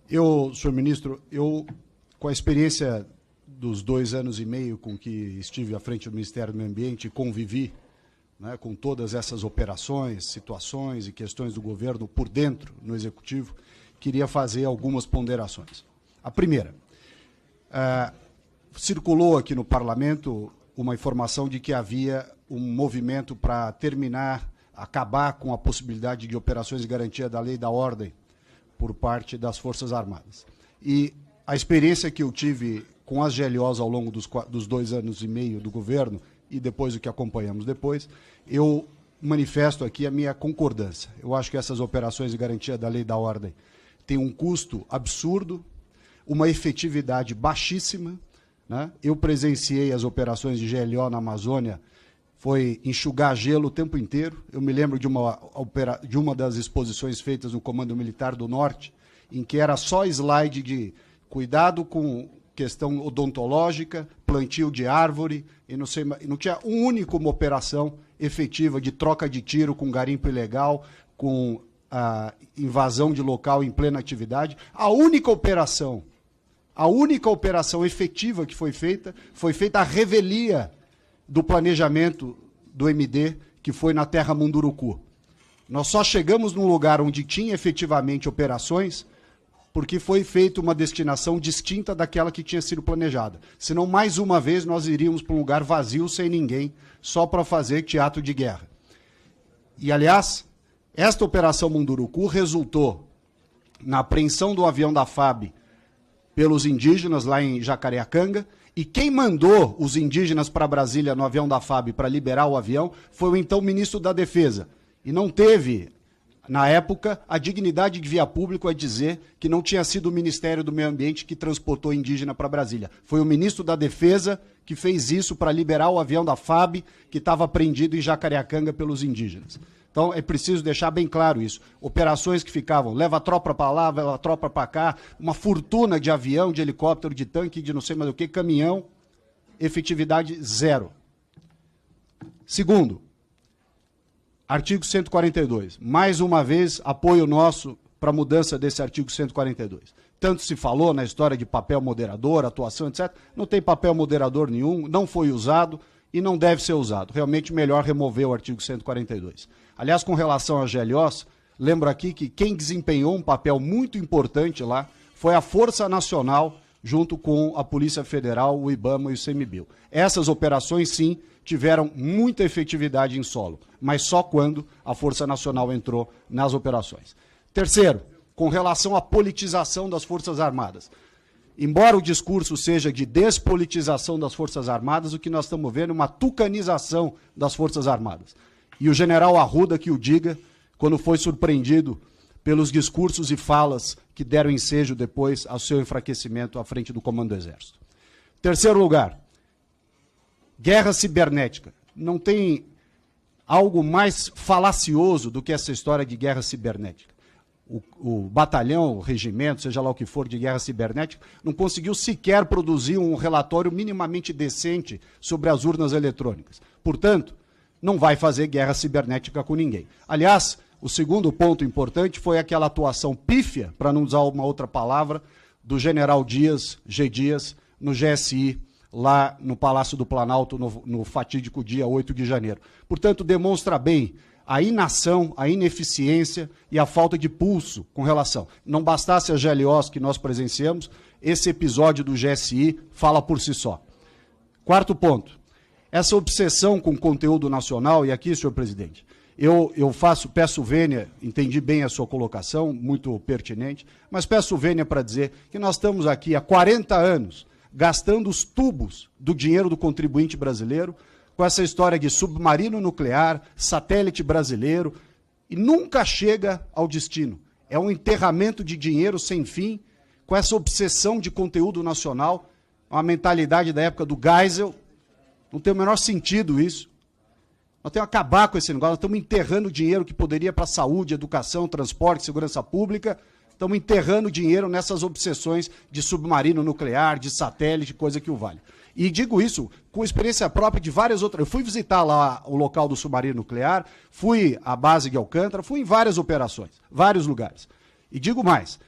Senhor ministro, com a experiência dos 2 anos e meio com que estive à frente do Ministério do Meio Ambiente e convivi, né, com todas essas operações, situações e questões do governo por dentro, no Executivo, queria fazer algumas ponderações. A primeira, circulou aqui no Parlamento uma informação de que havia um movimento para acabar com a possibilidade de operações de garantia da lei e da ordem por parte das Forças Armadas. E a experiência que eu tive com as GLOs ao longo dos 2 anos e meio do governo e depois o que acompanhamos depois, eu manifesto aqui a minha concordância. Eu acho que essas operações de garantia da lei e da ordem têm um custo absurdo, uma efetividade baixíssima, né? Eu presenciei as operações de GLO na Amazônia, foi enxugar gelo o tempo inteiro. Eu me lembro de uma das exposições feitas no Comando Militar do Norte, em que era só slide de cuidado com questão odontológica, plantio de árvore, e não tinha uma operação efetiva de troca de tiro com garimpo ilegal, com a invasão de local em plena atividade. A única operação efetiva que foi feita a revelia do planejamento do MD, que foi na Terra Munduruku. Nós só chegamos num lugar onde tinha efetivamente operações porque foi feita uma destinação distinta daquela que tinha sido planejada. Senão, mais uma vez, nós iríamos para um lugar vazio, sem ninguém, só para fazer teatro de guerra. E, aliás, esta Operação Munduruku resultou na apreensão do avião da FAB pelos indígenas lá em Jacareacanga, e quem mandou os indígenas para Brasília no avião da FAB para liberar o avião foi o então ministro da Defesa. E não teve, na época, a dignidade de via público a dizer que não tinha sido o Ministério do Meio Ambiente que transportou indígena para Brasília. Foi o ministro da Defesa que fez isso para liberar o avião da FAB que estava apreendido em Jacareacanga pelos indígenas. Então, é preciso deixar bem claro isso. Operações que ficavam, leva a tropa para lá, leva a tropa para cá, uma fortuna de avião, de helicóptero, de tanque, de não sei mais o que, caminhão, efetividade zero. Segundo, artigo 142. Mais uma vez, apoio nosso para a mudança desse artigo 142. Tanto se falou na história de papel moderador, atuação, etc. Não tem papel moderador nenhum, não foi usado e não deve ser usado. Realmente, melhor remover o artigo 142. Aliás, com relação às GLOs, lembro aqui que quem desempenhou um papel muito importante lá foi a Força Nacional, junto com a Polícia Federal, o IBAMA e o ICMBio. Essas operações, sim, tiveram muita efetividade em solo, mas só quando a Força Nacional entrou nas operações. Terceiro, com relação à politização das Forças Armadas. Embora o discurso seja de despolitização das Forças Armadas, o que nós estamos vendo é uma tucanização das Forças Armadas. E o general Arruda que o diga, quando foi surpreendido pelos discursos e falas que deram ensejo depois ao seu enfraquecimento à frente do Comando do Exército. Terceiro lugar, guerra cibernética. Não tem algo mais falacioso do que essa história de guerra cibernética. O batalhão, o regimento, seja lá o que for, de guerra cibernética, não conseguiu sequer produzir um relatório minimamente decente sobre as urnas eletrônicas. Portanto, não vai fazer guerra cibernética com ninguém. Aliás, o segundo ponto importante foi aquela atuação pífia, para não usar uma outra palavra, do general Dias, G. Dias, no GSI, lá no Palácio do Planalto, no fatídico dia 8 de janeiro. Portanto, demonstra bem a inação, a ineficiência e a falta de pulso com relação. Não bastasse as GLOs que nós presenciamos, esse episódio do GSI fala por si só. Quarto ponto, essa obsessão com conteúdo nacional, e aqui, senhor presidente, eu peço vênia, entendi bem a sua colocação, muito pertinente, mas peço vênia para dizer que nós estamos aqui há 40 anos gastando os tubos do dinheiro do contribuinte brasileiro com essa história de submarino nuclear, satélite brasileiro, e nunca chega ao destino. É um enterramento de dinheiro sem fim, com essa obsessão de conteúdo nacional, uma mentalidade da época do Geisel. Não tem o menor sentido isso. Nós temos que acabar com esse negócio, nós estamos enterrando dinheiro que poderia para saúde, educação, transporte, segurança pública, estamos enterrando dinheiro nessas obsessões de submarino nuclear, de satélite, coisa que o vale. E digo isso com experiência própria de várias outras. Eu fui visitar lá o local do submarino nuclear, fui à base de Alcântara, fui em várias operações, vários lugares. E digo mais,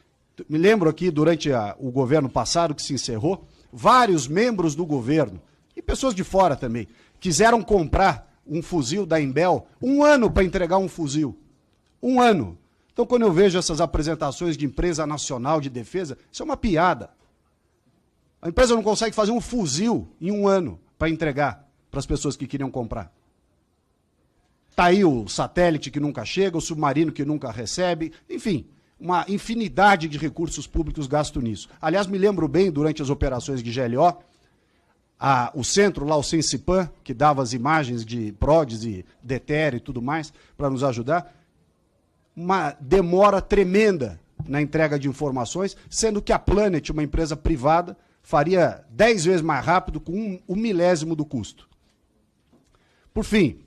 Me lembro aqui, durante o governo passado, que se encerrou, vários membros do governo, e pessoas de fora também, quiseram comprar um fuzil da Imbel, 1 ano para entregar um fuzil. 1 ano. Então, quando eu vejo essas apresentações de empresa nacional de defesa, isso é uma piada. A empresa não consegue fazer um fuzil em 1 ano para entregar para as pessoas que queriam comprar. Está aí o satélite que nunca chega, o submarino que nunca recebe, enfim, uma infinidade de recursos públicos gastos nisso. Aliás, me lembro bem, durante as operações de GLO, o centro lá, o Sensipan, que dava as imagens de PRODES e DETER e tudo mais, para nos ajudar, uma demora tremenda na entrega de informações, sendo que a Planet, uma empresa privada, faria 10 vezes mais rápido com um milésimo do custo. Por fim,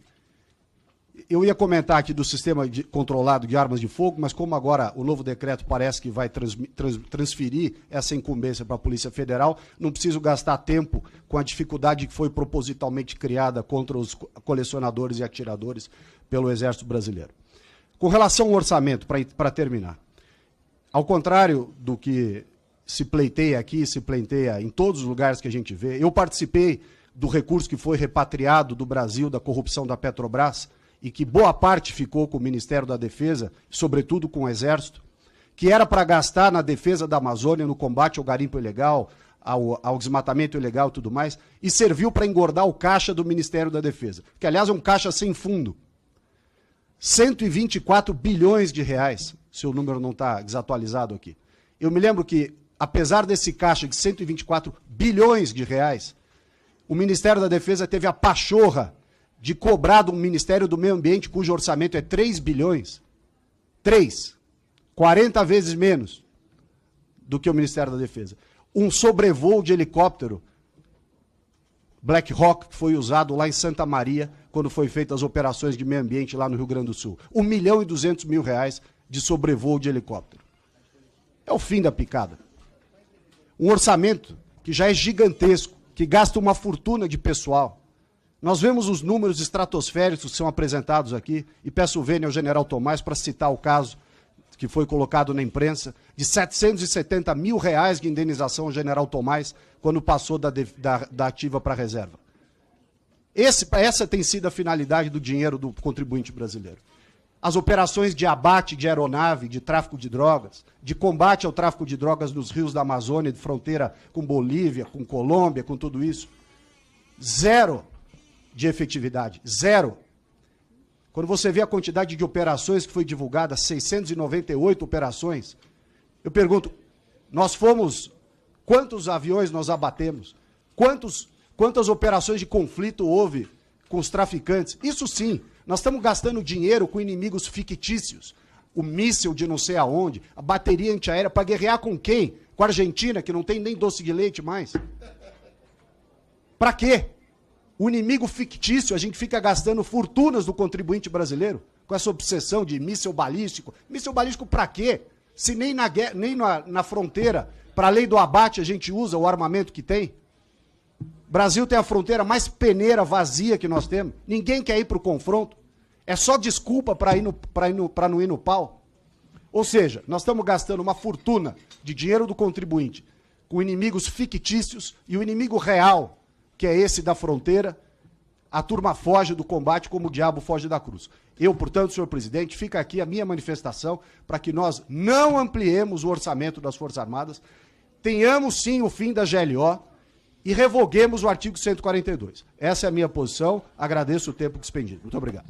eu ia comentar aqui do sistema controlado de armas de fogo, mas como agora o novo decreto parece que vai transferir essa incumbência para a Polícia Federal, não preciso gastar tempo com a dificuldade que foi propositalmente criada contra os colecionadores e atiradores pelo Exército Brasileiro. Com relação ao orçamento, para terminar, ao contrário do que se pleiteia aqui, se pleiteia em todos os lugares que a gente vê, eu participei do recurso que foi repatriado do Brasil, da corrupção da Petrobras, e que boa parte ficou com o Ministério da Defesa, sobretudo com o Exército, que era para gastar na defesa da Amazônia, no combate ao garimpo ilegal, ao desmatamento ilegal e tudo mais, e serviu para engordar o caixa do Ministério da Defesa, que aliás é um caixa sem fundo. 124 bilhões de reais, se o número não está desatualizado aqui. Eu me lembro que, apesar desse caixa de 124 bilhões de reais, o Ministério da Defesa teve a pachorra de cobrar do Ministério do Meio Ambiente, cujo orçamento é 3 bilhões, 40 vezes menos do que o Ministério da Defesa. Um sobrevoo de helicóptero Black Hawk, que foi usado lá em Santa Maria, quando foi feitas as operações de meio ambiente lá no Rio Grande do Sul. R$1.200.000 de sobrevoo de helicóptero. É o fim da picada. Um orçamento que já é gigantesco, que gasta uma fortuna de pessoal. Nós vemos os números estratosféricos que são apresentados aqui, e peço vênia ao general Tomás para citar o caso que foi colocado na imprensa, de R$770 mil de indenização ao general Tomás, quando passou da ativa para a reserva. Essa tem sido a finalidade do dinheiro do contribuinte brasileiro. As operações de abate de aeronave, de tráfico de drogas, de combate ao tráfico de drogas nos rios da Amazônia, de fronteira com Bolívia, com Colômbia, com tudo isso, zero de efetividade, zero. Quando você vê a quantidade de operações que foi divulgada, 698 operações, eu pergunto, quantos aviões nós abatemos? Quantas operações de conflito houve com os traficantes? Isso sim, nós estamos gastando dinheiro com inimigos fictícios. O míssil de não sei aonde, a bateria antiaérea, para guerrear com quem? Com a Argentina, que não tem nem doce de leite mais. Para quê? O inimigo fictício, a gente fica gastando fortunas do contribuinte brasileiro com essa obsessão de míssil balístico. Míssil balístico para quê? Se nem na fronteira, para a lei do abate, a gente usa o armamento que tem. O Brasil tem a fronteira mais peneira, vazia que nós temos. Ninguém quer ir para o confronto. É só desculpa para não ir no pau. Ou seja, nós estamos gastando uma fortuna de dinheiro do contribuinte com inimigos fictícios e o inimigo real, que é esse da fronteira, a turma foge do combate como o diabo foge da cruz. Eu, portanto, senhor presidente, fica aqui a minha manifestação para que nós não ampliemos o orçamento das Forças Armadas, tenhamos sim o fim da GLO e revoguemos o artigo 142. Essa é a minha posição, agradeço o tempo expendido. Muito obrigado.